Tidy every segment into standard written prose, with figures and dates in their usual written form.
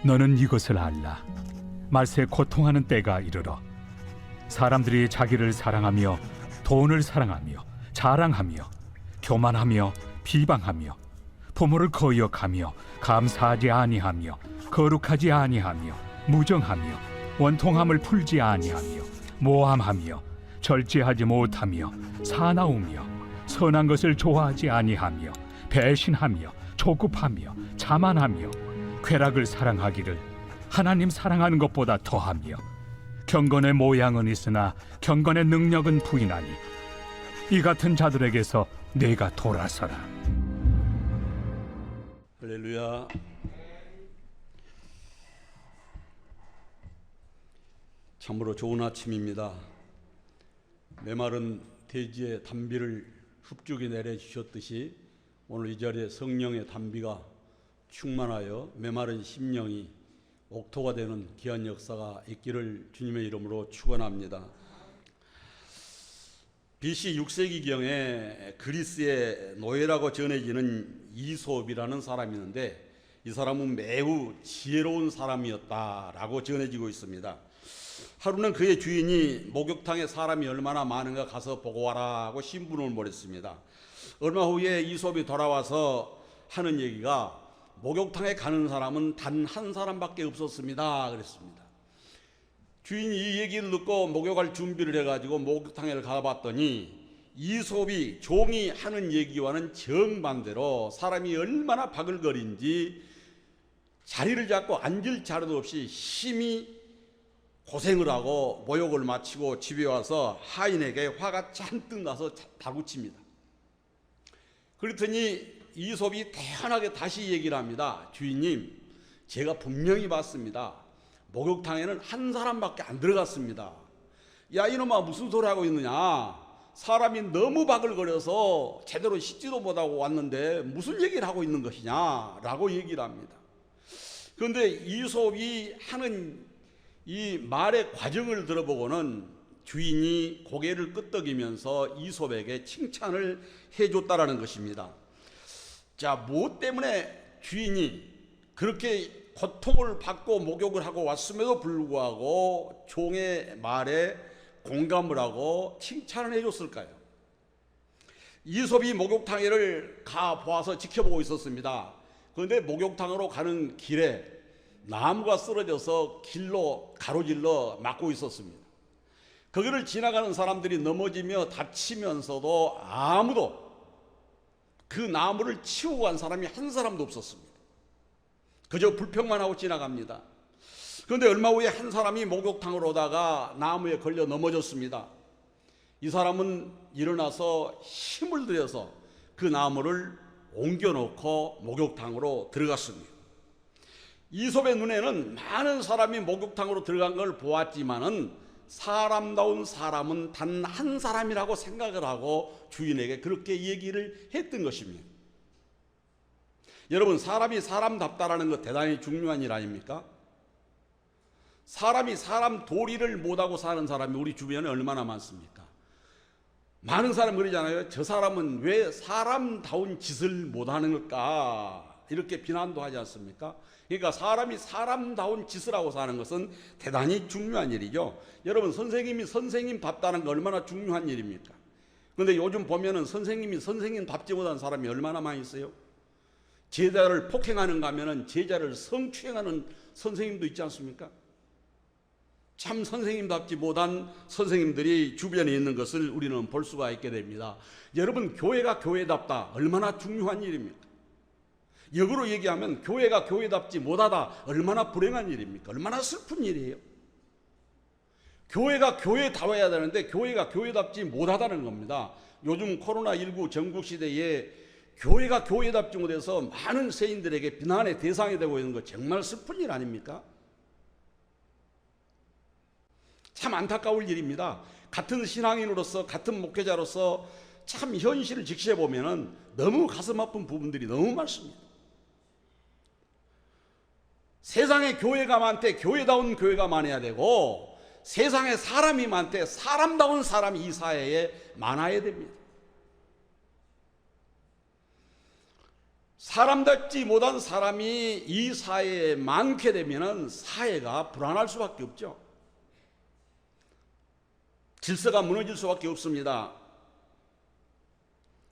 너는 이것을 알라. 말세 고통하는 때가 이르러 사람들이 자기를 사랑하며 돈을 사랑하며 자랑하며 교만하며 비방하며 부모를 거역하며 감사하지 아니하며 거룩하지 아니하며 무정하며 원통함을 풀지 아니하며 모함하며 절제하지 못하며 사나우며 선한 것을 좋아하지 아니하며 배신하며 조급하며 자만하며 쾌락을 사랑하기를 하나님 사랑하는 것보다 더하며 경건의 모양은 있으나 경건의 능력은 부인하니 이 같은 자들에게서 내가 돌아서라. 할렐루야. 참으로 좋은 아침입니다. 메마른 대지에 단비를 흡족히 내려주셨듯이 오늘 이 자리에 성령의 단비가 충만하여 메마른 심령이 옥토가 되는 귀한 역사가 있기를 주님의 이름으로 축원합니다. BC 6세기경에 그리스의 노예라고 전해지는 이솝이라는 사람이 있는데 이 사람은 매우 지혜로운 사람이었다라고 전해지고 있습니다. 하루는 그의 주인이 목욕탕에 사람이 얼마나 많은가 가서 보고 와라 하고 신분을 보냈습니다. 얼마 후에 이솝이 돌아와서 하는 얘기가 목욕탕에 가는 사람은 단 한 사람밖에 없었습니다 그랬습니다. 주인이 이 얘기를 듣고 목욕할 준비를 해가지고 목욕탕에 가봤더니 이솝이 종이 하는 얘기와는 정반대로 사람이 얼마나 바글거린지 자리를 잡고 앉을 자리도 없이 심히 고생을 하고 모욕을 마치고 집에 와서 하인에게 화가 잔뜩 나서 다구칩니다. 그랬더니 이솝이 태연하게 다시 얘기를 합니다. 주인님, 제가 분명히 봤습니다. 목욕탕에는 한 사람밖에 안 들어갔습니다. 야, 이놈아, 무슨 소리 하고 있느냐? 사람이 너무 바글거려서 제대로 씻지도 못하고 왔는데 무슨 얘기를 하고 있는 것이냐? 라고 얘기를 합니다. 그런데 이솝이 하는 이 말의 과정을 들어보고는 주인이 고개를 끄덕이면서 이솝에게 칭찬을 해줬다라는 것입니다. 자, 무엇 때문에 주인이 그렇게 고통을 받고 목욕을 하고 왔음에도 불구하고 종의 말에 공감을 하고 칭찬을 해줬을까요? 이솝이 목욕탕을 가 보아서 지켜보고 있었습니다. 그런데 목욕탕으로 가는 길에 나무가 쓰러져서 길로 가로질러 막고 있었습니다. 거기를 지나가는 사람들이 넘어지며 다치면서도 아무도 그 나무를 치우고 간 사람이 한 사람도 없었습니다. 그저 불평만 하고 지나갑니다. 그런데 얼마 후에 한 사람이 목욕탕으로 오다가 나무에 걸려 넘어졌습니다. 이 사람은 일어나서 힘을 들여서 그 나무를 옮겨놓고 목욕탕으로 들어갔습니다. 이솝의 눈에는 많은 사람이 목욕탕으로 들어간 걸 보았지만은 사람다운 사람은 단 한 사람이라고 생각을 하고 주인에게 그렇게 얘기를 했던 것입니다. 여러분, 사람이 사람답다라는 것 대단히 중요한 일 아닙니까? 사람이 사람 도리를 못하고 사는 사람이 우리 주변에 얼마나 많습니까? 많은 사람이 그러잖아요. 저 사람은 왜 사람다운 짓을 못하는 걸까? 이렇게 비난도 하지 않습니까? 그러니까 사람이 사람다운 짓을 하고 사는 것은 대단히 중요한 일이죠. 여러분, 선생님이 선생님답다는 거 얼마나 중요한 일입니까? 그런데 요즘 보면은 선생님이 선생님답지 못한 사람이 얼마나 많이 있어요? 제자를 폭행하는가 하면은 제자를 성추행하는 선생님도 있지 않습니까? 참 선생님답지 못한 선생님들이 주변에 있는 것을 우리는 볼 수가 있게 됩니다. 여러분, 교회가 교회답다 얼마나 중요한 일입니까? 역으로 얘기하면 교회가 교회답지 못하다 얼마나 불행한 일입니까? 얼마나 슬픈 일이에요. 교회가 교회다워야 되는데 교회가 교회답지 못하다는 겁니다. 요즘 코로나19 전국 시대에 교회가 교회답지 못해서 많은 세인들에게 비난의 대상이 되고 있는 거 정말 슬픈 일 아닙니까? 참 안타까울 일입니다. 같은 신앙인으로서 같은 목회자로서 참 현실을 직시해 보면은 너무 가슴 아픈 부분들이 너무 많습니다. 세상에 교회가 많대 교회다운 교회가 많아야 되고 세상에 사람이 많대 사람다운 사람이 이 사회에 많아야 됩니다. 사람답지 못한 사람이 이 사회에 많게 되면 사회가 불안할 수밖에 없죠. 질서가 무너질 수밖에 없습니다.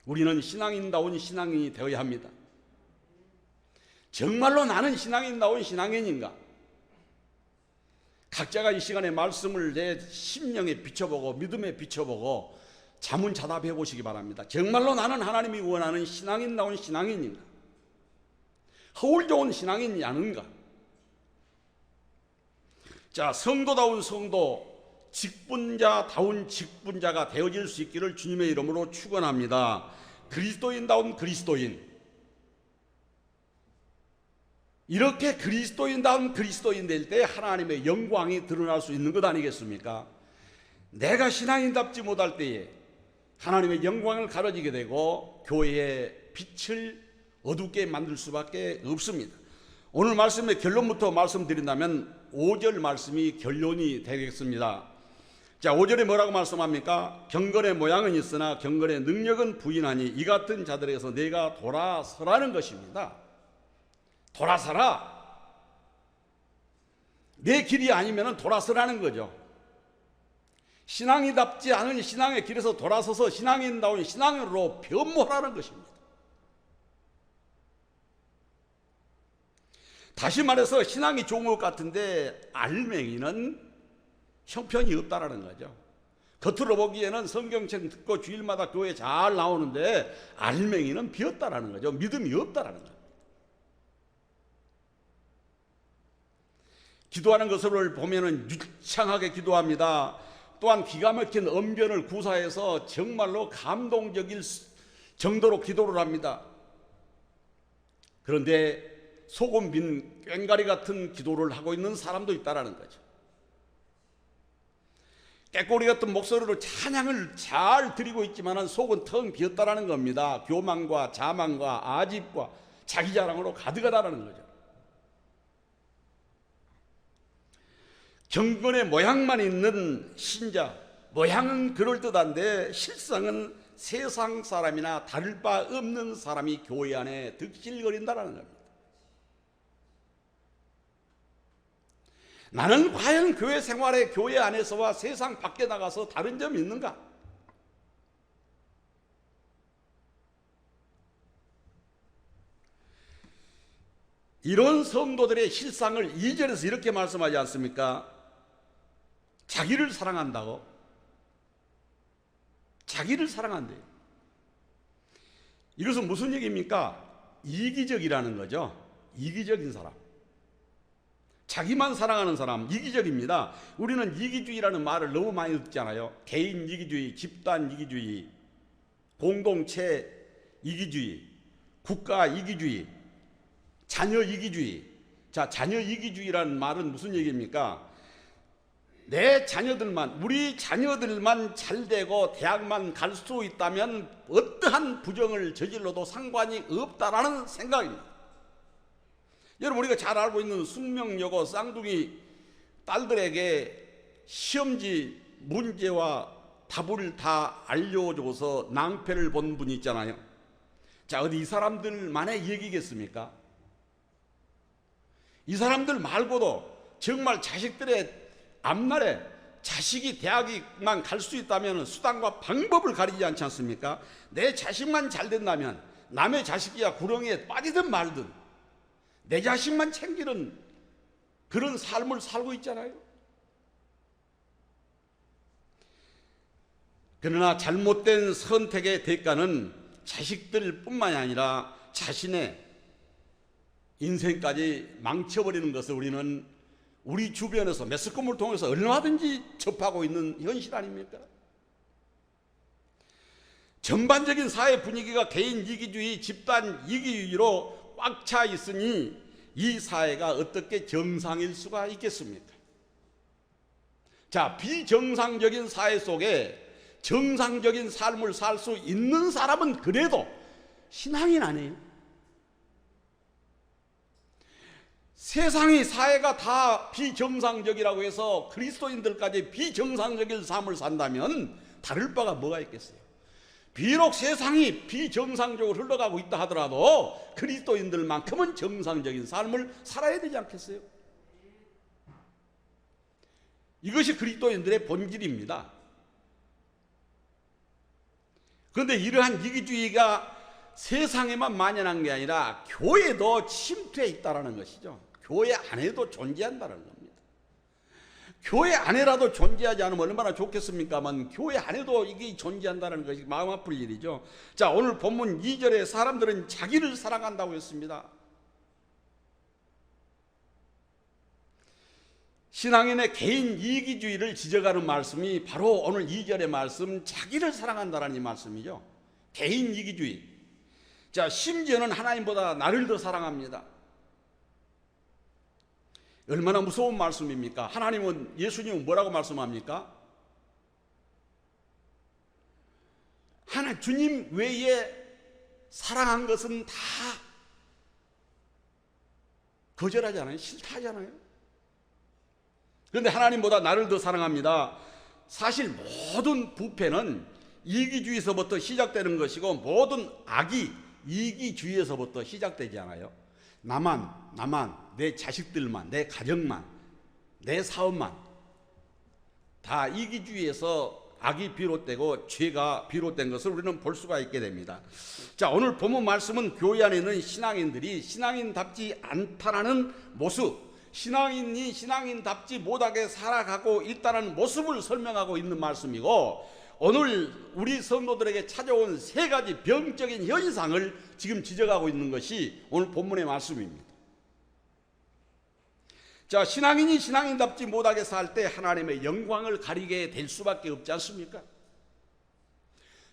우리는 신앙인다운 신앙인이 되어야 합니다. 정말로 나는 신앙인다운 신앙인인가? 각자가 이 시간에 말씀을 내 심령에 비춰보고 믿음에 비춰보고 자문자답해 보시기 바랍니다. 정말로 나는 하나님이 원하는 신앙인다운 신앙인인가? 허울 좋은 신앙인이 아닌가? 자, 성도다운 성도, 직분자다운 직분자가 되어질 수 있기를 주님의 이름으로 축원합니다. 그리스도인다운 그리스도인, 이렇게 그리스도인다운 그리스도인 될 때 하나님의 영광이 드러날 수 있는 것 아니겠습니까? 내가 신앙인답지 못할 때에 하나님의 영광을 가려지게 되고 교회의 빛을 어둡게 만들 수밖에 없습니다. 오늘 말씀의 결론부터 말씀드린다면 5절 말씀이 결론이 되겠습니다. 자, 5절에 뭐라고 말씀합니까? 경건의 모양은 있으나 경건의 능력은 부인하니 이 같은 자들에게서 내가 돌아서라는 것입니다. 돌아서라. 내 길이 아니면 돌아서라는 거죠. 신앙이답지 않은 신앙의 길에서 돌아서서 신앙인다운 신앙으로 변모하라는 것입니다. 다시 말해서 신앙이 좋은 것 같은데 알맹이는 형편이 없다라는 거죠. 겉으로 보기에는 성경책 듣고 주일마다 교회 잘 나오는데 알맹이는 비었다라는 거죠. 믿음이 없다라는 거죠. 기도하는 것을 보면은 유창하게 기도합니다. 또한 기가 막힌 언변을 구사해서 정말로 감동적일 정도로 기도를 합니다. 그런데 소금 빈 꽹가리 같은 기도를 하고 있는 사람도 있다라는 거죠. 깨꼬리 같은 목소리로 찬양을 잘 드리고 있지만 속은 텅 비었다라는 겁니다. 교만과 자만과 아집과 자기 자랑으로 가득하다라는 거죠. 경건의 모양만 있는 신자, 모양은 그럴듯한데 실상은 세상 사람이나 다를 바 없는 사람이 교회 안에 득실거린다라는 겁니다. 나는 과연 교회 생활에 교회 안에서와 세상 밖에 나가서 다른 점이 있는가? 이런 성도들의 실상을 2절에서 이렇게 말씀하지 않습니까? 자기를 사랑한다고? 자기를 사랑한대요. 이것은 무슨 얘기입니까? 이기적이라는 거죠. 이기적인 사람. 자기만 사랑하는 사람, 이기적입니다. 우리는 이기주의라는 말을 너무 많이 듣잖아요. 개인 이기주의, 집단 이기주의, 공동체 이기주의, 국가 이기주의, 자녀 이기주의. 자, 자녀 이기주의라는 말은 무슨 얘기입니까? 내 자녀들만, 우리 자녀들만 잘 되고 대학만 갈 수 있다면 어떠한 부정을 저질러도 상관이 없다라는 생각입니다. 여러분, 우리가 잘 알고 있는 숙명여고 쌍둥이 딸들에게 시험지 문제와 답을 다 알려줘서 낭패를 본 분이 있잖아요. 자, 어디 이 사람들만의 얘기겠습니까? 이 사람들 말고도 정말 자식들의 앞날에 자식이 대학만 갈 수 있다면 수단과 방법을 가리지 않지 않습니까? 내 자식만 잘 된다면 남의 자식이야 구렁이에 빠지든 말든 내 자식만 챙기는 그런 삶을 살고 있잖아요. 그러나 잘못된 선택의 대가는 자식들뿐만이 아니라 자신의 인생까지 망쳐버리는 것을 우리는 우리 주변에서 매스컴을 통해서 얼마든지 접하고 있는 현실 아닙니까? 전반적인 사회 분위기가 개인 이기주의, 집단 이기주의로 꽉 차 있으니 이 사회가 어떻게 정상일 수가 있겠습니까? 자, 비정상적인 사회 속에 정상적인 삶을 살 수 있는 사람은 그래도 신앙인 아니에요? 세상이 사회가 다 비정상적이라고 해서 그리스도인들까지 비정상적인 삶을 산다면 다를 바가 뭐가 있겠어요? 비록 세상이 비정상적으로 흘러가고 있다 하더라도 그리스도인들만큼은 정상적인 삶을 살아야 되지 않겠어요? 이것이 그리스도인들의 본질입니다. 그런데 이러한 이기주의가 세상에만 만연한 게 아니라 교회도 침투해 있다는 것이죠. 교회 안에도 존재한다는 겁니다. 교회 안에라도 존재하지 않으면 얼마나 좋겠습니까만 교회 안에도 이게 존재한다는 것이 마음 아플 일이죠. 자, 오늘 본문 2절에 사람들은 자기를 사랑한다고 했습니다. 신앙인의 개인 이기주의를 지적하는 말씀이 바로 오늘 2절의 말씀, 자기를 사랑한다는 이 말씀이죠. 개인 이기주의. 자, 심지어는 하나님보다 나를 더 사랑합니다. 얼마나 무서운 말씀입니까? 하나님은, 예수님은 뭐라고 말씀합니까? 주님 외에 사랑한 것은 다 거절하잖아요. 싫다 하잖아요. 그런데 하나님보다 나를 더 사랑합니다. 사실 모든 부패는 이기주의에서부터 시작되는 것이고 모든 악이 이기주의에서부터 시작되지 않아요. 나만, 내 자식들만, 내 가정만, 내 사업만 다 이기주의에서 악이 비롯되고 죄가 비롯된 것을 우리는 볼 수가 있게 됩니다. 자, 오늘 본문 말씀은 교회 안에 있는 신앙인들이 신앙인답지 않다라는 모습, 신앙인이 신앙인답지 못하게 살아가고 있다는 모습을 설명하고 있는 말씀이고, 오늘 우리 성도들에게 찾아온 세 가지 병적인 현상을 지금 지적하고 있는 것이 오늘 본문의 말씀입니다. 자, 신앙인이 신앙인답지 못하게 살 때 하나님의 영광을 가리게 될 수밖에 없지 않습니까?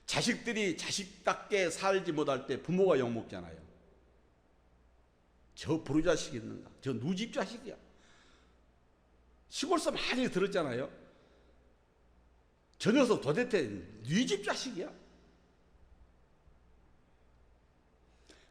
자식들이 자식답게 살지 못할 때 부모가 욕먹잖아요. 저 부르자식 있는가? 저 누집 자식이야. 시골서 많이 들었잖아요. 저 녀석 도대체 뉘집 자식이야.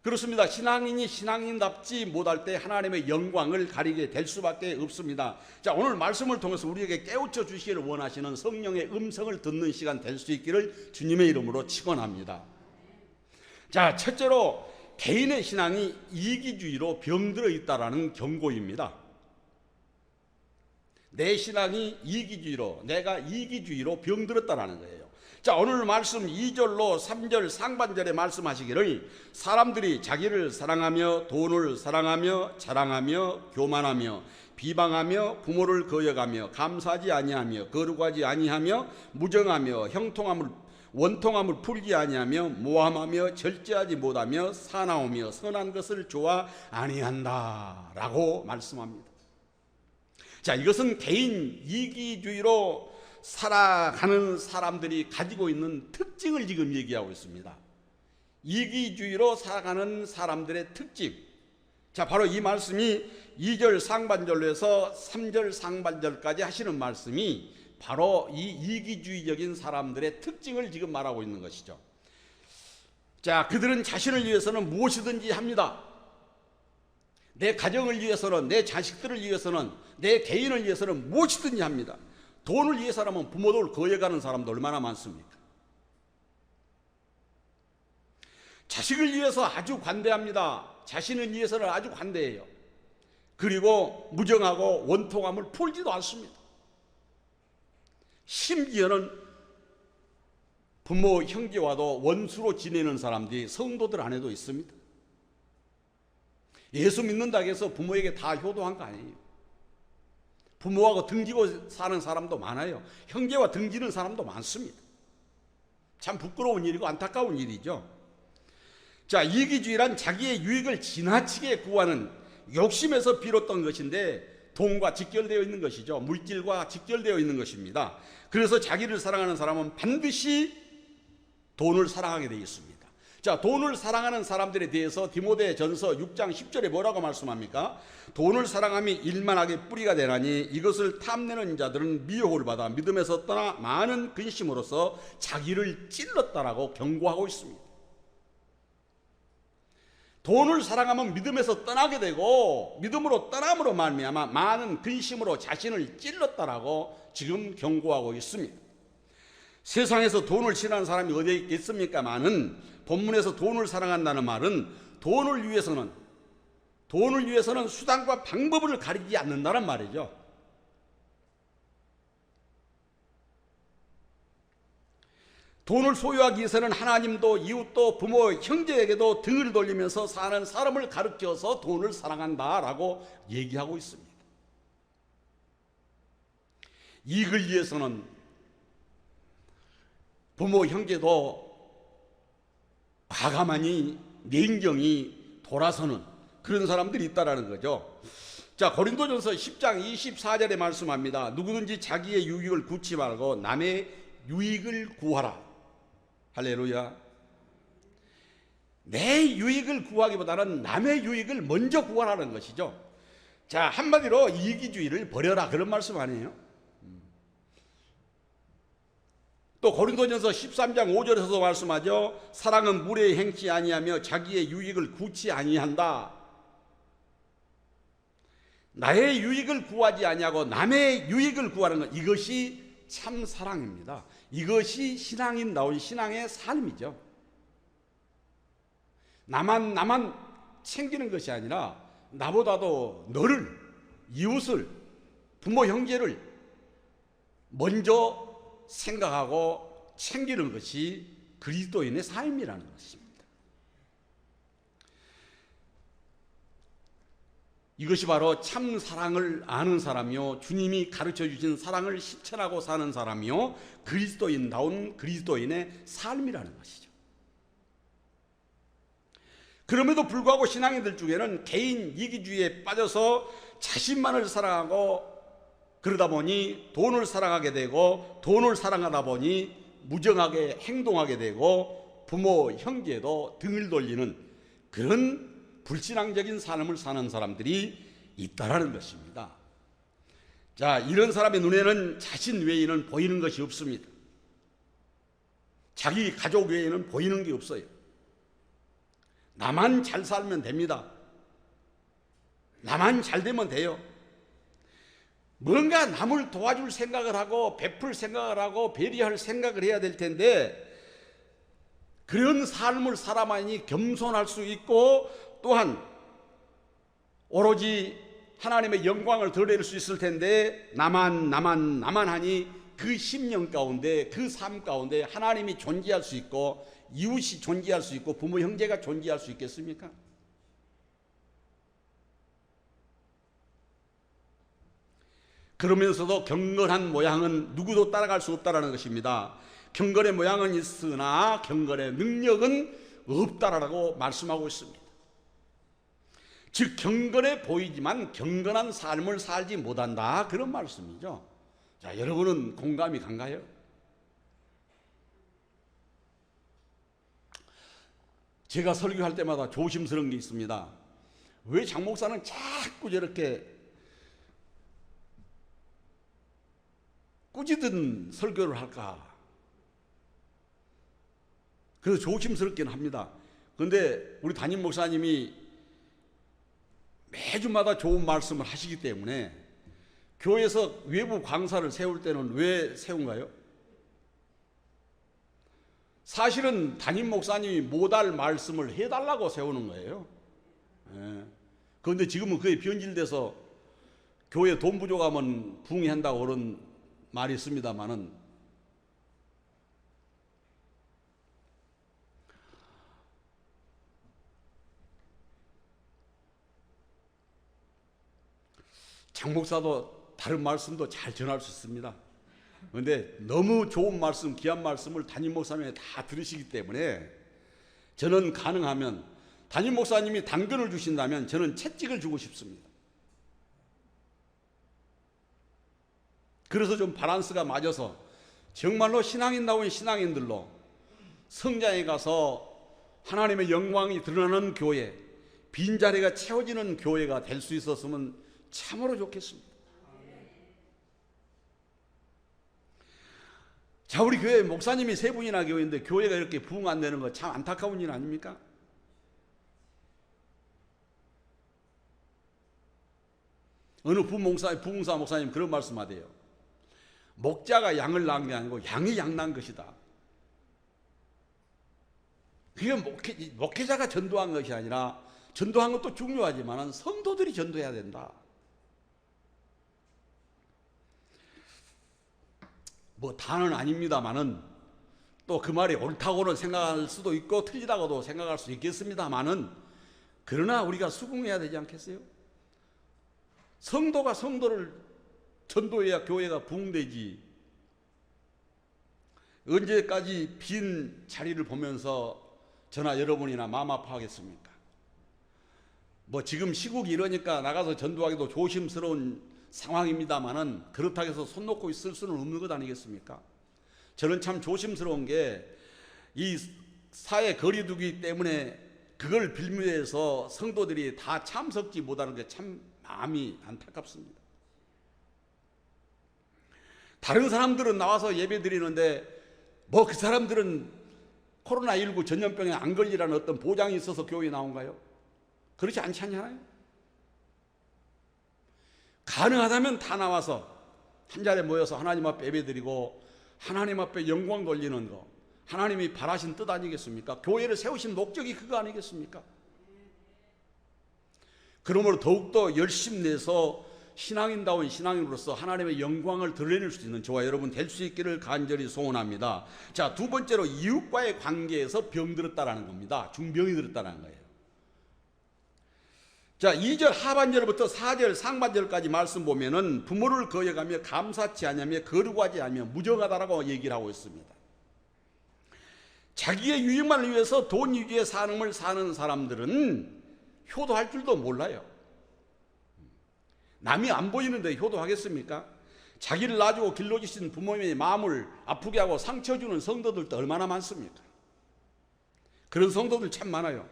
그렇습니다. 신앙인이 신앙인답지 못할 때 하나님의 영광을 가리게 될 수밖에 없습니다. 자, 오늘 말씀을 통해서 우리에게 깨우쳐 주시기를 원하시는 성령의 음성을 듣는 시간 될 수 있기를 주님의 이름으로 축원합니다. 자, 첫째로 개인의 신앙이 이기주의로 병들어 있다라는 경고입니다. 내 신앙이 이기주의로, 내가 이기주의로 병들었다라는 거예요. 자, 오늘 말씀 2절로 3절 상반절에 말씀하시기를 사람들이 자기를 사랑하며 돈을 사랑하며 자랑하며 교만하며 비방하며 부모를 거역하며 감사하지 아니하며 거룩하지 아니하며 무정하며 원통함을 풀지 아니하며 모함하며 절제하지 못하며 사나우며 선한 것을 좋아 아니한다 라고 말씀합니다. 자, 이것은 개인 이기주의로 살아가는 사람들이 가지고 있는 특징을 지금 얘기하고 있습니다. 이기주의로 살아가는 사람들의 특징. 자, 바로 이 말씀이 2절 상반절로 해서 3절 상반절까지 하시는 말씀이 바로 이 이기주의적인 사람들의 특징을 지금 말하고 있는 것이죠. 자, 그들은 자신을 위해서는 무엇이든지 합니다. 내 가정을 위해서는, 내 자식들을 위해서는, 내 개인을 위해서는 무엇이든지 합니다. 돈을 위해서라면 부모를 거역하는 사람도 얼마나 많습니까? 자식을 위해서 아주 관대합니다. 자신을 위해서는 아주 관대해요. 그리고 무정하고 원통함을 풀지도 않습니다. 심지어는 부모, 형제와도 원수로 지내는 사람들이 성도들 안에도 있습니다. 예수 믿는다고 해서 부모에게 다 효도한 거 아니에요. 부모하고 등지고 사는 사람도 많아요. 형제와 등지는 사람도 많습니다. 참 부끄러운 일이고 안타까운 일이죠. 자, 이기주의란 자기의 유익을 지나치게 구하는 욕심에서 비롯된 것인데 돈과 직결되어 있는 것이죠. 물질과 직결되어 있는 것입니다. 그래서 자기를 사랑하는 사람은 반드시 돈을 사랑하게 되어 있습니다. 자, 돈을 사랑하는 사람들에 대해서 디모데전서 6장 10절에 뭐라고 말씀합니까? 돈을 사랑함이 일만하게 뿌리가 되나니 이것을 탐내는 자들은 미혹을 받아 믿음에서 떠나 많은 근심으로써 자기를 찔렀다라고 경고하고 있습니다. 돈을 사랑하면 믿음에서 떠나게 되고 믿음으로 떠남으로 말미암아 많은 근심으로 자신을 찔렀다라고 지금 경고하고 있습니다. 세상에서 돈을 싫어하는 사람이 어디 있겠습니까마는 본문에서 돈을 사랑한다는 말은 돈을 위해서는 수단과 방법을 가리지 않는다는 말이죠. 돈을 소유하기 위해서는 하나님도 이웃도 부모 형제에게도 등을 돌리면서 사는 사람을 가르쳐서 돈을 사랑한다라고 얘기하고 있습니다. 이익을 위해서는 부모 형제도 과감하니 냉정히 돌아서는 그런 사람들이 있다라는 거죠. 자, 고린도전서 10장 24절에 말씀합니다. 누구든지 자기의 유익을 구치 말고 남의 유익을 구하라. 할렐루야. 내 유익을 구하기보다는 남의 유익을 먼저 구하라는 것이죠. 자, 한마디로 이기주의를 버려라, 그런 말씀 아니에요? 또 고린도전서 13장 5절에서도 말씀하죠. 사랑은 무례히 행치 아니하며 자기의 유익을 구치 아니한다. 나의 유익을 구하지 아니하고 남의 유익을 구하는 것, 이것이 참 사랑입니다. 이것이 신앙인다운 신앙의 삶이죠. 나만 챙기는 것이 아니라 나보다도 너를, 이웃을, 부모 형제를 먼저 생각하고 챙기는 것이 그리스도인의 삶이라는 것입니다. 이것이 바로 참 사랑을 아는 사람이요, 주님이 가르쳐 주신 사랑을 실천하고 사는 사람이요, 그리스도인다운 그리스도인의 삶이라는 것이죠. 그럼에도 불구하고 신앙인들 중에는 개인 이기주의에 빠져서 자신만을 사랑하고 그러다 보니 돈을 사랑하게 되고, 돈을 사랑하다 보니 무정하게 행동하게 되고 부모 형제도 등을 돌리는 그런 불신앙적인 삶을 사는 사람들이 있다라는 것입니다. 자, 이런 사람의 눈에는 자신 외에는 보이는 것이 없습니다. 자기 가족 외에는 보이는 게 없어요. 나만 잘 살면 됩니다. 나만 잘 되면 돼요. 뭔가 남을 도와줄 생각을 하고 베풀 생각을 하고 배려할 생각을 해야 될 텐데, 그런 삶을 살아만이 겸손할 수 있고 또한 오로지 하나님의 영광을 드러낼 수 있을 텐데, 나만 하니 그 심령 가운데, 그 삶 가운데 하나님이 존재할 수 있고 이웃이 존재할 수 있고 부모 형제가 존재할 수 있겠습니까? 그러면서도 경건한 모양은 누구도 따라갈 수 없다는 것입니다. 경건의 모양은 있으나 경건의 능력은 없다라고 말씀하고 있습니다. 즉 경건해 보이지만 경건한 삶을 살지 못한다, 그런 말씀이죠. 자, 여러분은 공감이 간가요? 제가 설교할 때마다 조심스러운 게 있습니다. 왜 장 목사는 자꾸 저렇게 꾸짖은 설교를 할까? 그래서 조심스럽긴 합니다. 그런데 우리 담임 목사님이 매주마다 좋은 말씀을 하시기 때문에 교회에서 외부 강사를 세울 때는 왜 세운가요? 사실은 담임 목사님이 못할 말씀을 해달라고 세우는 거예요. 그런데 지금은 그게 변질돼서 교회 돈 부족하면 붕괴한다고 그런 말이 있습니다만은, 장 목사도 다른 말씀도 잘 전할 수 있습니다. 그런데 너무 좋은 말씀, 귀한 말씀을 담임 목사님이 다 들으시기 때문에 저는 가능하면 담임 목사님이 당근을 주신다면 저는 채찍을 주고 싶습니다. 그래서 좀 밸런스가 맞아서 정말로 신앙인다운 신앙인들로 성장에 가서 하나님의 영광이 드러나는 교회, 빈자리가 채워지는 교회가 될 수 있었으면 참으로 좋겠습니다. 자, 우리 교회 목사님이 3분이나 교회인데 교회가 이렇게 부흥 안 되는 거 참 안타까운 일 아닙니까? 어느 부흥사 목사님 그런 말씀하대요. 목자가 양을 낳은 게 아니고 양이 양 낳은 것이다. 그게 목회자가 전도한 것이 아니라, 전도한 것도 중요하지만 성도들이 전도해야 된다. 뭐 다는 아닙니다만은, 또 그 말이 옳다고는 생각할 수도 있고 틀리다고도 생각할 수 있겠습니다만은, 그러나 우리가 수긍해야 되지 않겠어요? 성도가 성도를 전도해야 교회가 부흥되지. 언제까지 빈 자리를 보면서 저나 여러분이나 마음 아파하겠습니까? 뭐 지금 시국이 이러니까 나가서 전도하기도 조심스러운 상황입니다만은, 그렇다고 해서 손 놓고 있을 수는 없는 것 아니겠습니까? 저는 참 조심스러운 게, 이 사회 거리두기 때문에 그걸 빌미해서 성도들이 다 참석지 못하는 게 참 마음이 안타깝습니다. 다른 사람들은 나와서 예배 드리는데 뭐 그 사람들은 코로나19 전염병에 안 걸리라는 어떤 보장이 있어서 교회에 나온가요? 그렇지 않지 않나요? 가능하다면 다 나와서 한 자리에 모여서 하나님 앞에 예배 드리고 하나님 앞에 영광 돌리는 거, 하나님이 바라신 뜻 아니겠습니까? 교회를 세우신 목적이 그거 아니겠습니까? 그러므로 더욱더 열심 내서 신앙인다운 신앙인으로서 하나님의 영광을 드러낼 수 있는 저와 여러분 될 수 있기를 간절히 소원합니다. 자, 두 번째로 이웃과의 관계에서 병들었다라는 겁니다. 중병이 들었다는 거예요. 자, 2절 하반절부터 4절 상반절까지 말씀 보면은 부모를 거역하며 감사치 않으며 거룩하지 않으며 무정하다라고 얘기를 하고 있습니다. 자기의 유익만을 위해서 돈 위주의 삶을 사는 사람들은 효도할 줄도 몰라요. 남이 안 보이는데 효도하겠습니까? 자기를 낳아주고 길러주신 부모님의 마음을 아프게 하고 상처 주는 성도들도 얼마나 많습니까? 그런 성도들 참 많아요.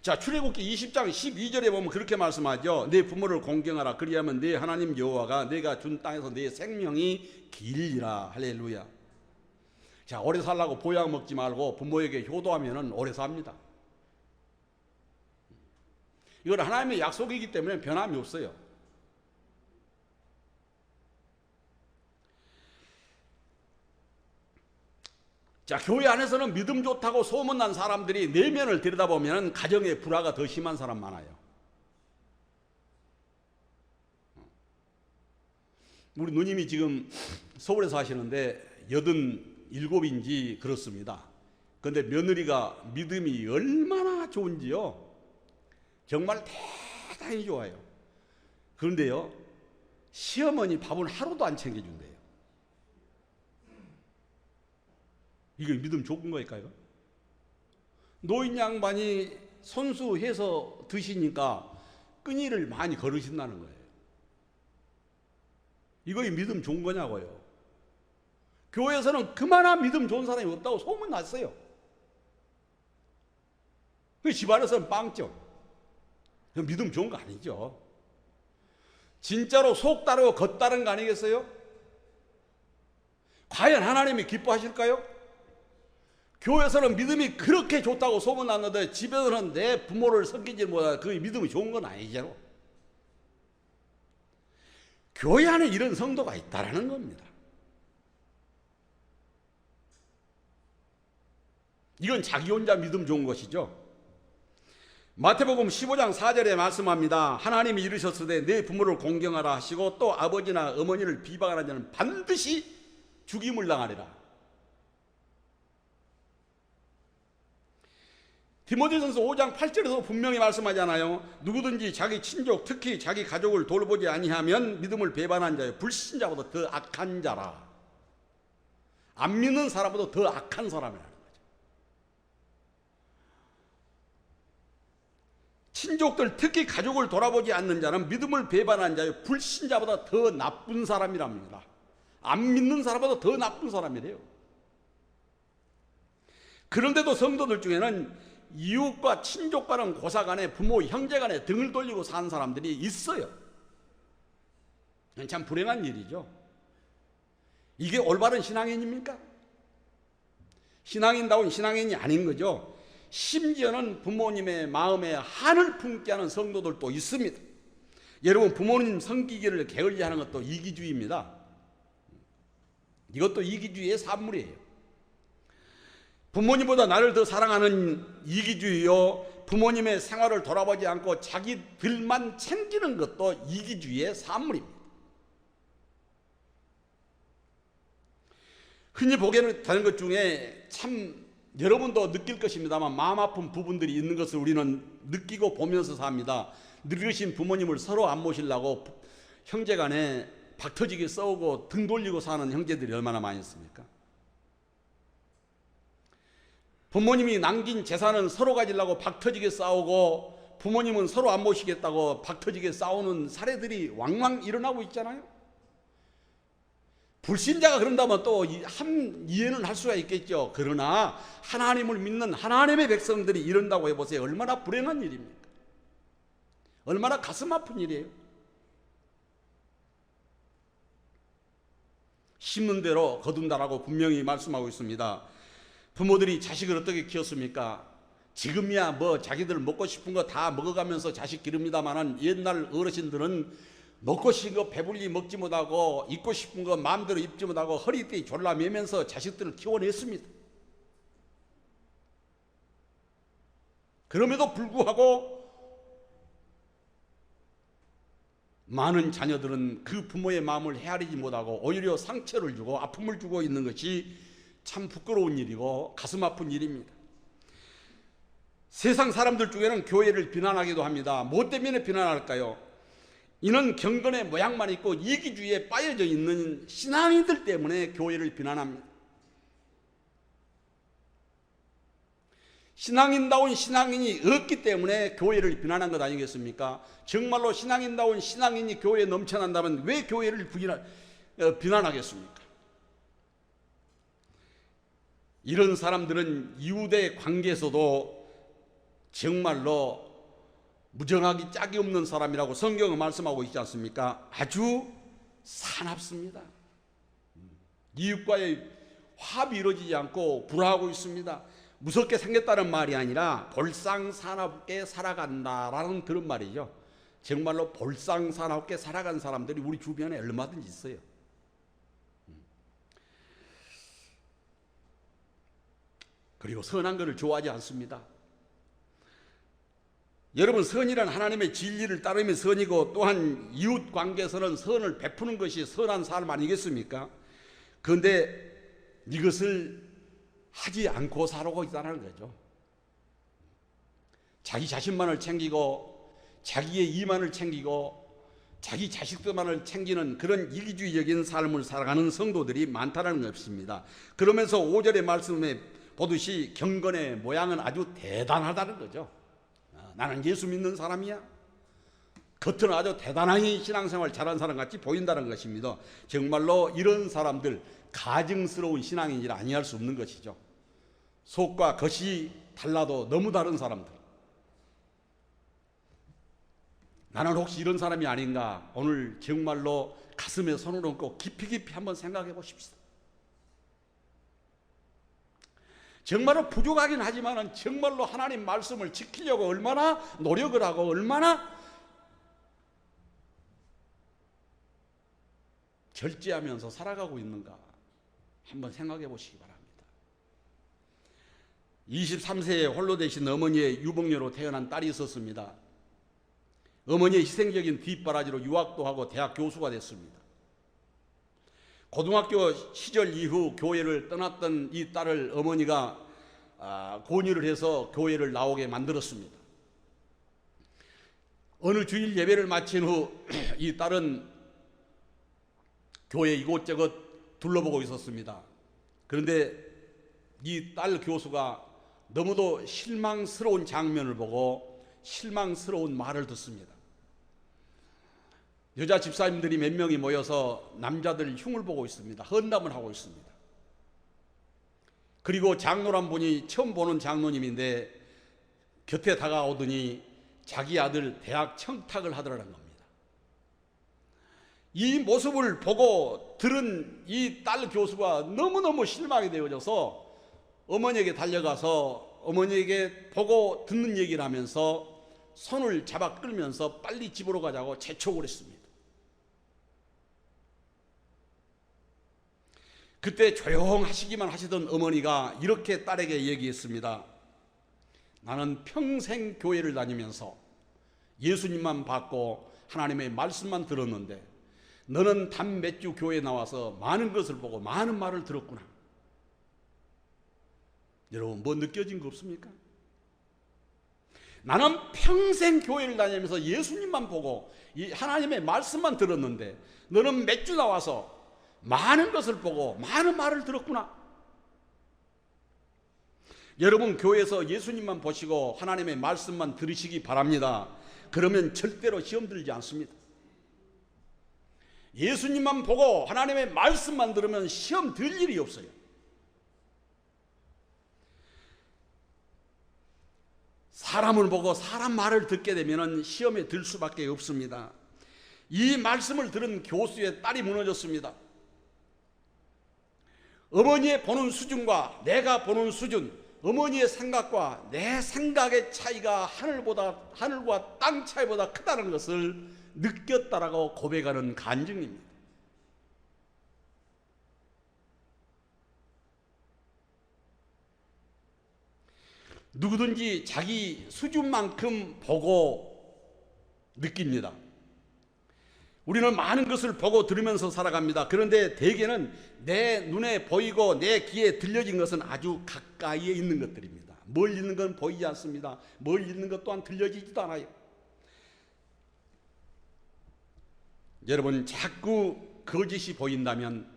자, 출애굽기 20장 12절에 보면 그렇게 말씀하죠. 내 부모를 공경하라. 그리하면 내 하나님 여호와가 내가 준 땅에서 내 생명이 길리라. 할렐루야. 자, 오래 살라고 보약 먹지 말고 부모에게 효도하면 오래 삽니다. 이건 하나님의 약속이기 때문에 변함이 없어요. 자, 교회 안에서는 믿음 좋다고 소문난 사람들이 내면을 들여다보면 가정의 불화가 더 심한 사람 많아요. 우리 누님이 지금 서울에 사시는데 87인지 그렇습니다. 그런데 며느리가 믿음이 얼마나 좋은지요. 정말 대단히 좋아요. 그런데요, 시어머니 밥은 하루도 안 챙겨준대요. 이게 믿음 좋은 거일까요? 노인 양반이 손수해서 드시니까 끈이를 많이 걸으신다는 거예요. 이거 믿음 좋은 거냐고요. 교회에서는 그만한 믿음 좋은 사람이 없다고 소문났어요. 그 집안에서는 빵점. 믿음 좋은 거 아니죠. 진짜로 속 따르고 겉 따른 거 아니겠어요? 과연 하나님이 기뻐하실까요? 교회에서는 믿음이 그렇게 좋다고 소문났는데 집에서는 내 부모를 섬기지 못하고 그 믿음이 좋은 건 아니죠. 교회 안에 이런 성도가 있다라는 겁니다. 이건 자기 혼자 믿음 좋은 것이죠. 마태복음 15장 4절에 말씀합니다. 하나님이 이르셨으되 내 부모를 공경하라 하시고 또 아버지나 어머니를 비방하는 자는 반드시 죽임을 당하리라. 디모데전서 5장 8절에서 분명히 말씀하잖아요. 누구든지 자기 친족 특히 자기 가족을 돌보지 아니하면 믿음을 배반한 자요 불신자보다 더 악한 자라. 안 믿는 사람보다 더 악한 사람이라는 거죠. 친족들 특히 가족을 돌아보지 않는 자는 믿음을 배반한 자요 불신자보다 더 나쁜 사람이랍니다. 안 믿는 사람보다 더 나쁜 사람이래요. 그런데도 성도들 중에는 이웃과 친족과는 고사간에 부모 형제간에 등을 돌리고 사는 사람들이 있어요. 참 불행한 일이죠. 이게 올바른 신앙인입니까? 신앙인다운 신앙인이 아닌 거죠. 심지어는 부모님의 마음에 한을 품게 하는 성도들도 있습니다. 여러분, 부모님 섬기기를 게을리하는 것도 이기주의입니다. 이것도 이기주의의 산물이에요. 부모님보다 나를 더 사랑하는 이기주의요, 부모님의 생활을 돌아보지 않고 자기들만 챙기는 것도 이기주의의 산물입니다. 흔히 보게 되는 것 중에 참 여러분도 느낄 것입니다만 마음 아픈 부분들이 있는 것을 우리는 느끼고 보면서 삽니다. 늙으신 부모님을 서로 안 모시려고 형제간에 박터지게 싸우고 등 돌리고 사는 형제들이 얼마나 많이 있습니까? 부모님이 남긴 재산은 서로 가지려고 박터지게 싸우고 부모님은 서로 안 모시겠다고 박터지게 싸우는 사례들이 왕왕 일어나고 있잖아요. 불신자가 그런다면 또 이해는 할 수가 있겠죠. 그러나 하나님을 믿는 하나님의 백성들이 이런다고 해보세요. 얼마나 불행한 일입니까? 얼마나 가슴 아픈 일이에요. 심는 대로 거둔다라고 분명히 말씀하고 있습니다. 부모들이 자식을 어떻게 키웠습니까? 지금이야 뭐 자기들 먹고 싶은 거 다 먹어가면서 자식 기릅니다만은 옛날 어르신들은 먹고 싶은 거 배불리 먹지 못하고 입고 싶은 거 마음대로 입지 못하고 허리띠 졸라매면서 자식들을 키워냈습니다. 그럼에도 불구하고 많은 자녀들은 그 부모의 마음을 헤아리지 못하고 오히려 상처를 주고 아픔을 주고 있는 것이 참 부끄러운 일이고 가슴 아픈 일입니다. 세상 사람들 중에는 교회를 비난하기도 합니다. 무엇 때문에 비난할까요? 이는 경건의 모양만 있고 이기주의에 빠여져 있는 신앙인들 때문에 교회를 비난합니다. 신앙인다운 신앙인이 없기 때문에 교회를 비난한 것 아니겠습니까? 정말로 신앙인다운 신앙인이 교회에 넘쳐난다면 왜 교회를 비난하겠습니까? 이런 사람들은 이웃의 관계에서도 정말로 무정하기 짝이 없는 사람이라고 성경은 말씀하고 있지 않습니까? 아주 사납습니다. 이웃과의 화합이 이루어지지 않고 불화하고 있습니다. 무섭게 생겼다는 말이 아니라 볼상사납게 살아간다라는 그런 말이죠. 정말로 볼상사납게 살아간 사람들이 우리 주변에 얼마든지 있어요. 그리고 선한 것을 좋아하지 않습니다. 여러분, 선이란 하나님의 진리를 따르면 선이고 또한 이웃 관계에서는 선을 베푸는 것이 선한 삶 아니겠습니까? 그런데 이것을 하지 않고 살아오고 있다는 거죠. 자기 자신만을 챙기고 자기의 이만을 챙기고 자기 자식들만을 챙기는 그런 이기주의적인 삶을 살아가는 성도들이 많다는 것입니다. 그러면서 5절의 말씀에 보듯이 경건의 모양은 아주 대단하다는 거죠. 나는 예수 믿는 사람이야. 겉은 아주 대단하게 신앙생활 잘한 사람 같이 보인다는 것입니다. 정말로 이런 사람들 가증스러운 신앙인이라 아니할 수 없는 것이죠. 속과 겉이 달라도 너무 다른 사람들. 나는 혹시 이런 사람이 아닌가? 오늘 정말로 가슴에 손을 얹고 깊이 깊이 한번 생각해 보십시다. 정말로 부족하긴 하지만 정말로 하나님 말씀을 지키려고 얼마나 노력을 하고 얼마나 절제하면서 살아가고 있는가 한번 생각해 보시기 바랍니다. 23세에 홀로 되신 어머니의 유복녀로 태어난 딸이 있었습니다. 어머니의 희생적인 뒷바라지로 유학도 하고 대학 교수가 됐습니다. 고등학교 시절 이후 교회를 떠났던 이 딸을 어머니가 권유를 해서 교회를 나오게 만들었습니다. 어느 주일 예배를 마친 후 이 딸은 교회 이곳저곳 둘러보고 있었습니다. 그런데 이 딸 교수가 너무도 실망스러운 장면을 보고 실망스러운 말을 듣습니다. 여자 집사님들이 몇 명이 모여서 남자들 흉을 보고 있습니다. 헌담을 하고 있습니다. 그리고 장로란 분이 처음 보는 장로님인데 곁에 다가오더니 자기 아들 대학 청탁을 하더라는 겁니다. 이 모습을 보고 들은 이 딸 교수가 너무너무 실망이 되어져서 어머니에게 달려가서 어머니에게 보고 듣는 얘기를 하면서 손을 잡아 끌면서 빨리 집으로 가자고 재촉을 했습니다. 그때 조용하시기만 하시던 어머니가 이렇게 딸에게 얘기했습니다. 나는 평생 교회를 다니면서 예수님만 받고 하나님의 말씀만 들었는데 너는 단 몇 주 교회에 나와서 많은 것을 보고 많은 말을 들었구나. 여러분, 뭐 느껴진 거 없습니까? 나는 평생 교회를 다니면서 예수님만 보고 하나님의 말씀만 들었는데 너는 몇 주 나와서 많은 것을 보고 많은 말을 들었구나. 여러분, 교회에서 예수님만 보시고 하나님의 말씀만 들으시기 바랍니다. 그러면 절대로 시험 들지 않습니다. 예수님만 보고 하나님의 말씀만 들으면 시험 들 일이 없어요. 사람을 보고 사람 말을 듣게 되면 시험에 들 수밖에 없습니다. 이 말씀을 들은 교수의 딸이 무너졌습니다. 어머니의 보는 수준과 내가 보는 수준, 어머니의 생각과 내 생각의 차이가 하늘과 땅 차이보다 크다는 것을 느꼈다라고 고백하는 간증입니다. 누구든지 자기 수준만큼 보고 느낍니다. 우리는 많은 것을 보고 들으면서 살아갑니다. 그런데 대개는 내 눈에 보이고 내 귀에 들려진 것은 아주 가까이에 있는 것들입니다. 멀리 있는 건 보이지 않습니다. 멀리 있는 것 또한 들려지지도 않아요. 여러분, 자꾸 거짓이 보인다면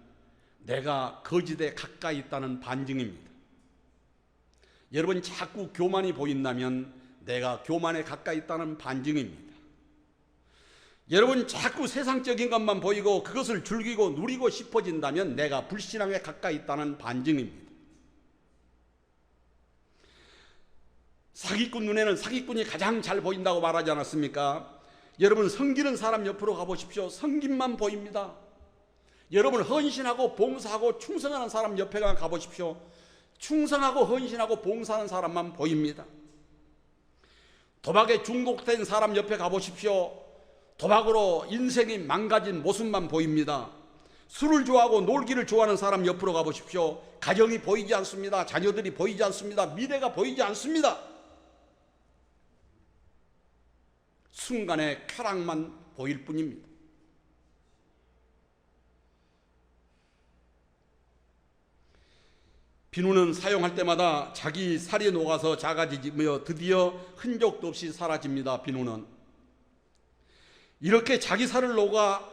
내가 거짓에 가까이 있다는 반증입니다. 여러분, 자꾸 교만이 보인다면 내가 교만에 가까이 있다는 반증입니다. 여러분, 자꾸 세상적인 것만 보이고 그것을 즐기고 누리고 싶어진다면 내가 불신앙에 가까이 있다는 반증입니다. 사기꾼 눈에는 사기꾼이 가장 잘 보인다고 말하지 않았습니까? 여러분, 섬기는 사람 옆으로 가보십시오. 섬김만 보입니다. 여러분, 헌신하고 봉사하고 충성하는 사람 옆에 가보십시오. 충성하고 헌신하고 봉사하는 사람만 보입니다. 도박에 중독된 사람 옆에 가보십시오. 도박으로 인생이 망가진 모습만 보입니다. 술을 좋아하고 놀기를 좋아하는 사람 옆으로 가보십시오. 가정이 보이지 않습니다. 자녀들이 보이지 않습니다. 미래가 보이지 않습니다. 순간의 쾌락만 보일 뿐입니다. 비누는 사용할 때마다 자기 살이 녹아서 작아지며 드디어 흔적도 없이 사라집니다. 비누는 이렇게 자기 살을 녹아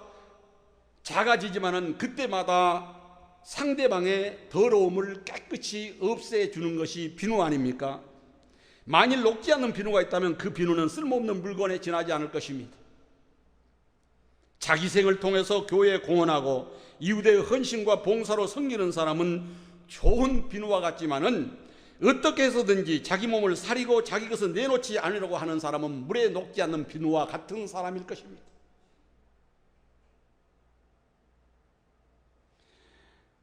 작아지지만은 그때마다 상대방의 더러움을 깨끗이 없애주는 것이 비누 아닙니까? 만일 녹지 않는 비누가 있다면 그 비누는 쓸모없는 물건에 지나지 않을 것입니다. 자기 생을 통해서 교회에 공헌하고 이웃의 헌신과 봉사로 섬기는 사람은 좋은 비누와 같지만은 어떻게 해서든지 자기 몸을 사리고 자기 것을 내놓지 않으려고 하는 사람은 물에 녹지 않는 비누와 같은 사람일 것입니다.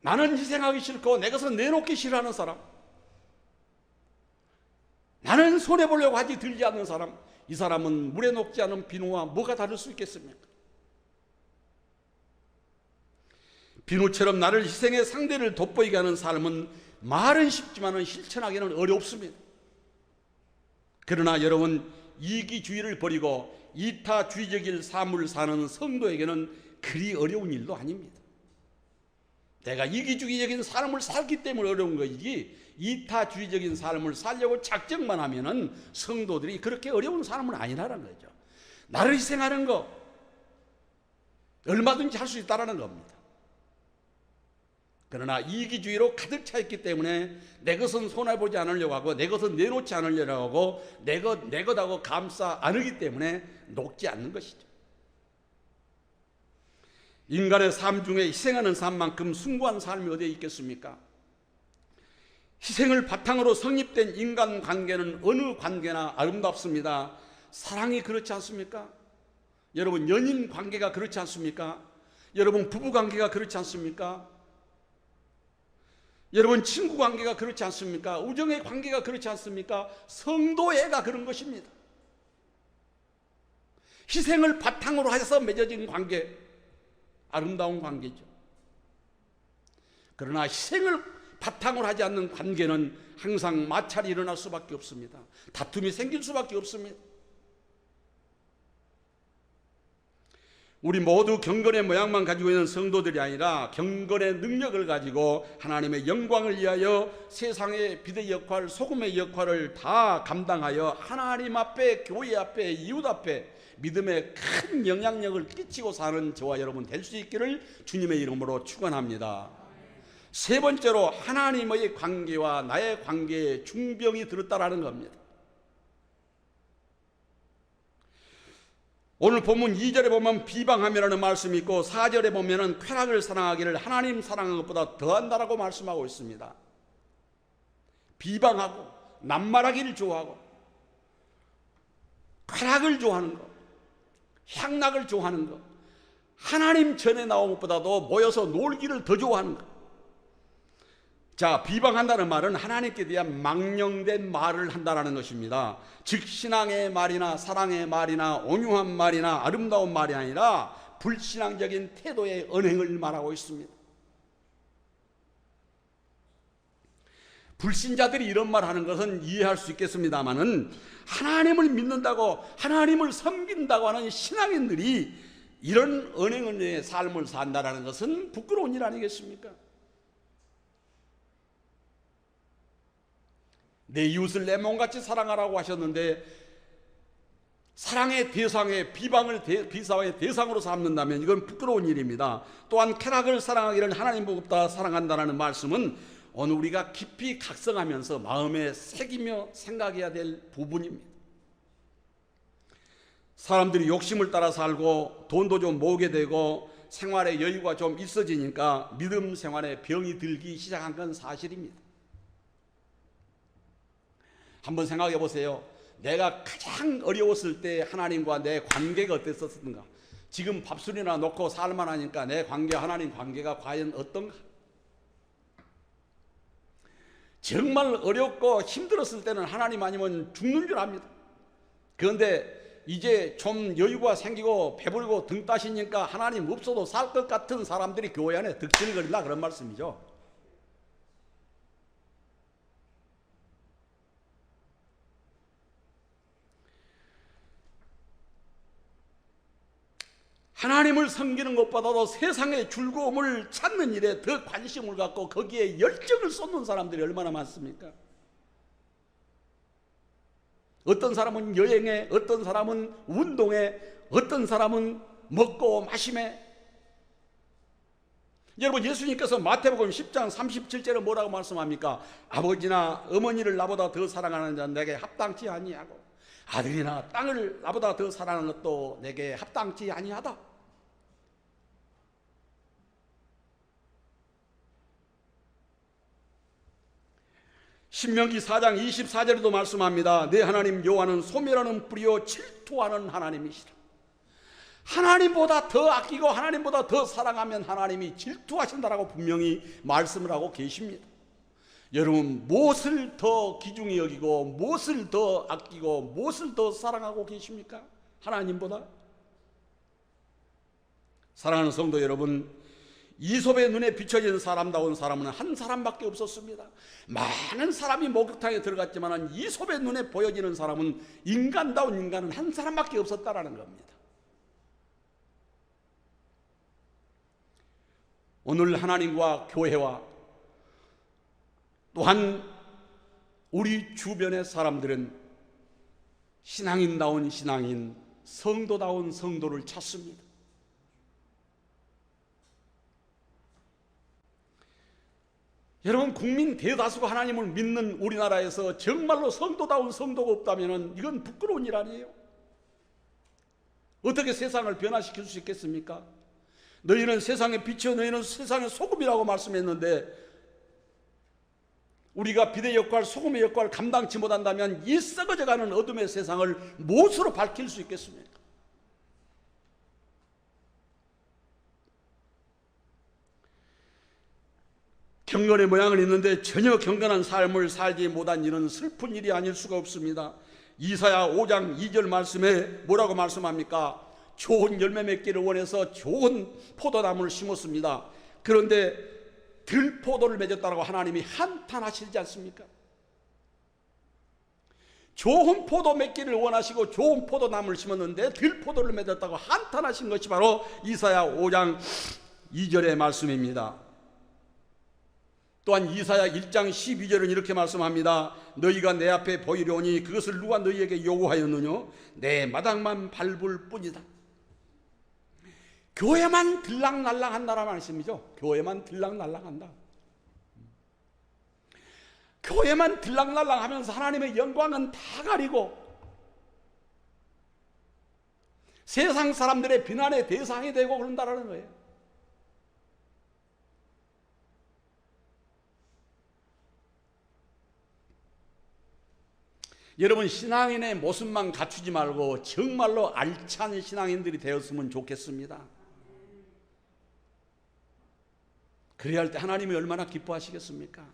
나는 희생하기 싫고 내 것을 내놓기 싫어하는 사람, 나는 손해보려고 하지 들지 않는 사람, 이 사람은 물에 녹지 않은 비누와 뭐가 다를 수 있겠습니까? 비누처럼 나를 희생의 상대를 돋보이게 하는 삶은 말은 쉽지만 실천하기는 어렵습니다. 그러나 여러분, 이기주의를 버리고 이타주의적인 삶을 사는 성도에게는 그리 어려운 일도 아닙니다. 내가 이기주의적인 삶을 살기 때문에 어려운 것이지 이타주의적인 삶을 살려고 작정만 하면은 성도들이 그렇게 어려운 삶은 아니라는 거죠. 나를 희생하는 거 얼마든지 할 수 있다는 겁니다. 그러나 이기주의로 가득 차 있기 때문에 내 것은 손해보지 않으려고 하고 내 것은 내놓지 않으려고 하고 내 것하고 감싸 안으기 때문에 녹지 않는 것이죠. 인간의 삶 중에 희생하는 삶만큼 숭고한 삶이 어디에 있겠습니까? 희생을 바탕으로 성립된 인간관계는 어느 관계나 아름답습니다. 사랑이 그렇지 않습니까? 여러분, 연인관계가 그렇지 않습니까? 여러분, 부부관계가 그렇지 않습니까? 여러분, 친구관계가 그렇지 않습니까? 우정의 관계가 그렇지 않습니까? 성도애가 그런 것입니다. 희생을 바탕으로 해서 맺어진 관계, 아름다운 관계죠. 그러나 희생을 바탕으로 하지 않는 관계는 항상 마찰이 일어날 수밖에 없습니다. 다툼이 생길 수밖에 없습니다. 우리 모두 경건의 모양만 가지고 있는 성도들이 아니라 경건의 능력을 가지고 하나님의 영광을 위하여 세상의 비대 역할, 소금의 역할을 다 감당하여 하나님 앞에, 교회 앞에, 이웃 앞에 믿음의 큰 영향력을 끼치고 사는 저와 여러분 될 수 있기를 주님의 이름으로 축원합니다. 세 번째로 하나님의 관계와 나의 관계에 중병이 들었다라는 겁니다. 오늘 본문 2절에 보면 비방하며라는 말씀이 있고 4절에 보면은 쾌락을 사랑하기를 하나님 사랑하는 것보다 더한다라고 말씀하고 있습니다. 비방하고 낱말하기를 좋아하고 쾌락을 좋아하는 것, 향락을 좋아하는 것, 하나님 전에 나온 것보다도 모여서 놀기를 더 좋아하는 것. 자, 비방한다는 말은 하나님께 대한 망령된 말을 한다는 것입니다. 즉 신앙의 말이나 사랑의 말이나 온유한 말이나 아름다운 말이 아니라 불신앙적인 태도의 언행을 말하고 있습니다. 불신자들이 이런 말 하는 것은 이해할 수 있겠습니다만은 하나님을 믿는다고 하나님을 섬긴다고 하는 신앙인들이 이런 언행의 삶을 산다는 것은 부끄러운 일 아니겠습니까? 내 이웃을 내 몸같이 사랑하라고 하셨는데 사랑의 대상에 비방의 대상으로 삼는다면 이건 부끄러운 일입니다. 또한 쾌락을 사랑하기를 하나님보다 사랑한다는 말씀은 오늘 우리가 깊이 각성하면서 마음에 새기며 생각해야 될 부분입니다. 사람들이 욕심을 따라 살고 돈도 좀 모으게 되고 생활에 여유가 좀 있어지니까 믿음 생활에 병이 들기 시작한 건 사실입니다. 한번 생각해 보세요. 내가 가장 어려웠을 때 하나님과 내 관계가 어땠었는가? 지금 밥술이나 놓고 살만하니까 내 관계, 하나님 관계가 과연 어떤가? 정말 어렵고 힘들었을 때는 하나님 아니면 죽는 줄 압니다. 그런데 이제 좀 여유가 생기고 배불고 등 따시니까 하나님 없어도 살 것 같은 사람들이 교회 안에 득실거린다 그런 말씀이죠. 하나님을 섬기는 것보다도 세상의 즐거움을 찾는 일에 더 관심을 갖고 거기에 열정을 쏟는 사람들이 얼마나 많습니까? 어떤 사람은 여행에, 어떤 사람은 운동에, 어떤 사람은 먹고 마심에. 여러분, 예수님께서 마태복음 10장 37절에 뭐라고 말씀합니까? 아버지나 어머니를 나보다 더 사랑하는 자는 내게 합당치 아니하고 아들이나 땅을 나보다 더 사랑하는 것도 내게 합당치 아니하다. 신명기 4장 24절에도 말씀합니다. 내 하나님 여호와는 소멸하는 뿌리요 질투하는 하나님이시라. 하나님보다 더 아끼고 하나님보다 더 사랑하면 하나님이 질투하신다라고 분명히 말씀을 하고 계십니다. 여러분, 무엇을 더 귀중히 여기고 무엇을 더 아끼고 무엇을 더 사랑하고 계십니까? 하나님보다? 사랑하는 성도 여러분, 이솝의 눈에 비춰진 사람다운 사람은 한 사람밖에 없었습니다. 많은 사람이 목욕탕에 들어갔지만 이솝의 눈에 보여지는 사람은 인간다운 인간은 한 사람밖에 없었다라는 겁니다. 오늘 하나님과 교회와 또한 우리 주변의 사람들은 신앙인다운 신앙인, 성도다운 성도를 찾습니다. 여러분, 국민 대다수가 하나님을 믿는 우리나라에서 정말로 성도다운 성도가 없다면 이건 부끄러운 일 아니에요? 어떻게 세상을 변화시킬 수 있겠습니까? 너희는 세상의 빛이요 너희는 세상의 소금이라고 말씀했는데 우리가 비대 역할, 소금의 역할을 감당치 못한다면 이 썩어져가는 어둠의 세상을 무엇으로 밝힐 수 있겠습니까? 경건의 모양을 있는데 전혀 경건한 삶을 살지 못한 일은 슬픈 일이 아닐 수가 없습니다. 이사야 5장 2절 말씀에 뭐라고 말씀합니까? 좋은 열매 맺기를 원해서 좋은 포도나무를 심었습니다. 그런데 들포도를 맺었다고 하나님이 한탄하시지 않습니까? 좋은 포도 맺기를 원하시고 좋은 포도나무를 심었는데 들포도를 맺었다고 한탄하신 것이 바로 이사야 5장 2절의 말씀입니다. 또한 이사야 1장 12절은 이렇게 말씀합니다. 너희가 내 앞에 보이려니 그것을 누가 너희에게 요구하였느냐? 내 마당만 밟을 뿐이다. 교회만 들락날락한다라는 말씀이죠. 교회만 들락날락한다. 교회만 들락날락하면서 하나님의 영광은 다 가리고 세상 사람들의 비난의 대상이 되고 그런다라는 거예요. 여러분, 신앙인의 모습만 갖추지 말고 정말로 알찬 신앙인들이 되었으면 좋겠습니다. 그래야 할 때 하나님이 얼마나 기뻐하시겠습니까?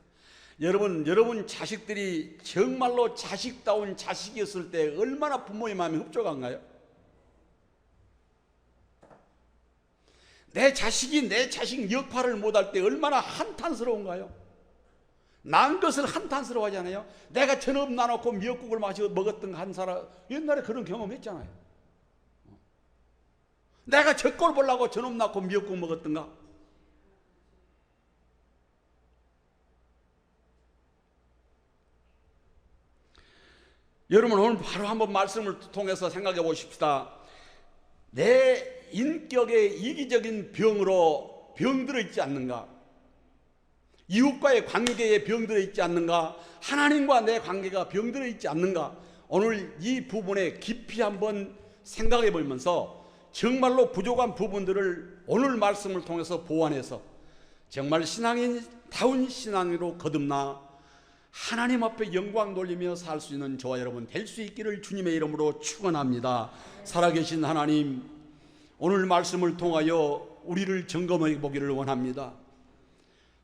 여러분 자식들이 정말로 자식다운 자식이었을 때 얼마나 부모의 마음이 흡족한가요? 내 자식이 내 자식 역할을 못할 때 얼마나 한탄스러운가요? 난 것을 한탄스러워하잖아요. 내가 전업 나놓고 미역국을 마시고 먹었던 한 사람, 옛날에 그런 경험했잖아요. 내가 젖골 보려고 전업 낳고 미역국 먹었던가? 여러분, 오늘 바로 한번 말씀을 통해서 생각해 보십시다. 내 인격에 이기적인 병으로 병들어 있지 않는가? 이웃과의 관계에 병들어 있지 않는가? 하나님과 내 관계가 병들어 있지 않는가? 오늘 이 부분에 깊이 한번 생각해 보면서 정말로 부족한 부분들을 오늘 말씀을 통해서 보완해서 정말 신앙인다운 신앙으로 거듭나 하나님 앞에 영광 돌리며 살 수 있는 저와 여러분 될 수 있기를 주님의 이름으로 축원합니다. 살아계신 하나님, 오늘 말씀을 통하여 우리를 점검해 보기를 원합니다.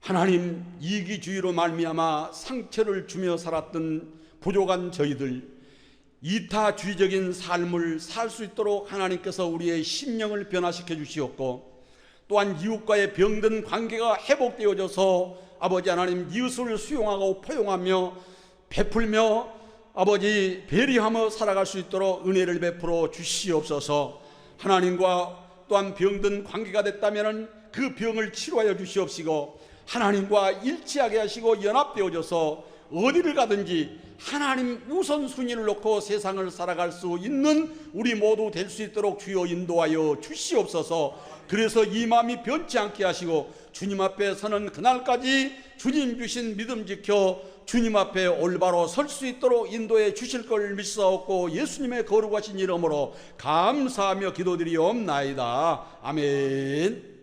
하나님, 이기주의로 말미암아 상처를 주며 살았던 부족한 저희들, 이타주의적인 삶을 살 수 있도록 하나님께서 우리의 심령을 변화시켜 주시옵고, 또한 이웃과의 병든 관계가 회복되어져서 아버지 하나님 이웃을 수용하고 포용하며 베풀며 아버지 배려하며 살아갈 수 있도록 은혜를 베풀어 주시옵소서. 하나님과 또한 병든 관계가 됐다면 그 병을 치료하여 주시옵시고, 하나님과 일치하게 하시고 연합되어져서 어디를 가든지 하나님 우선순위를 놓고 세상을 살아갈 수 있는 우리 모두 될 수 있도록 주여 인도하여 주시옵소서. 그래서 이 마음이 변치 않게 하시고 주님 앞에 서는 그날까지 주님 주신 믿음 지켜 주님 앞에 올바로 설 수 있도록 인도해 주실 걸 믿사옵고 예수님의 거룩하신 이름으로 감사하며 기도드리옵나이다. 아멘.